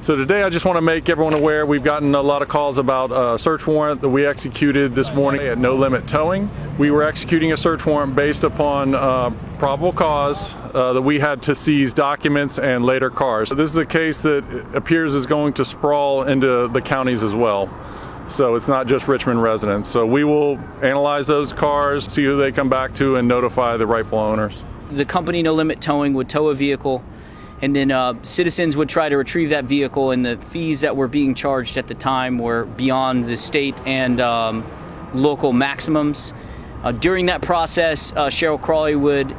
So today I just want to make everyone aware we've gotten a lot of calls about a search warrant that we executed this morning at No Limit Towing. We were executing a search warrant based upon probable cause that we had to seize documents and later cars. So this is a case that appears is going to sprawl into the counties as well. So it's not just Richmond residents. So we will analyze those cars, see who they come back to, and notify the rightful owners. The company No Limit Towing would tow a vehicle, and then citizens would try to retrieve that vehicle, and the fees that were being charged at the time were beyond the state and local maximums. During that process, Cheryl Crawley would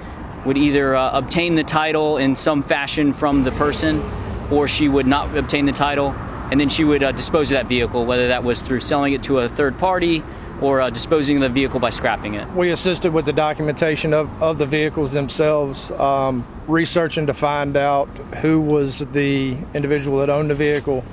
either obtain the title in some fashion from the person, or she would not obtain the title, and then she would dispose of that vehicle, whether that was through selling it to a third party or disposing of the vehicle by scrapping it. We assisted with the documentation of the vehicles themselves, researching to find out who was the individual that owned the vehicle,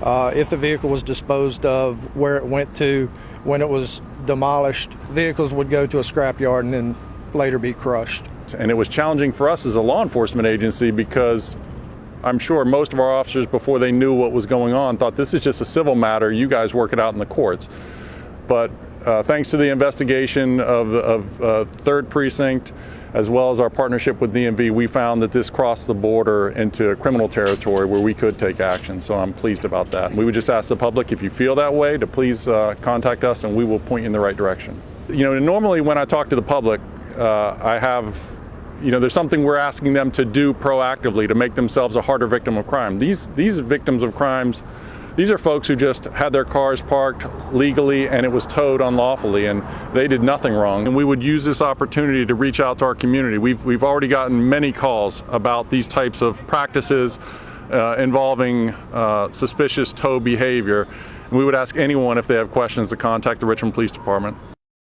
if the vehicle was disposed of, where it went to, when it was demolished. Vehicles would go to a scrapyard and then later be crushed. And it was challenging for us as a law enforcement agency because I'm sure most of our officers, before they knew what was going on, thought this is just a civil matter, you guys work it out in the courts. But thanks to the investigation of 3rd Precinct, as well as our partnership with DMV, we found that this crossed the border into criminal territory where we could take action. So I'm pleased about that. And we would just ask the public, if you feel that way, to please contact us and we will point you in the right direction. You know, normally when I talk to the public, there's something we're asking them to do proactively to make themselves a harder victim of crime. These victims of crimes, these are folks who just had their cars parked legally and it was towed unlawfully, and they did nothing wrong. And we would use this opportunity to reach out to our community. We've already gotten many calls about these types of practices involving suspicious tow behavior. And we would ask anyone if they have questions to contact the Richmond Police Department.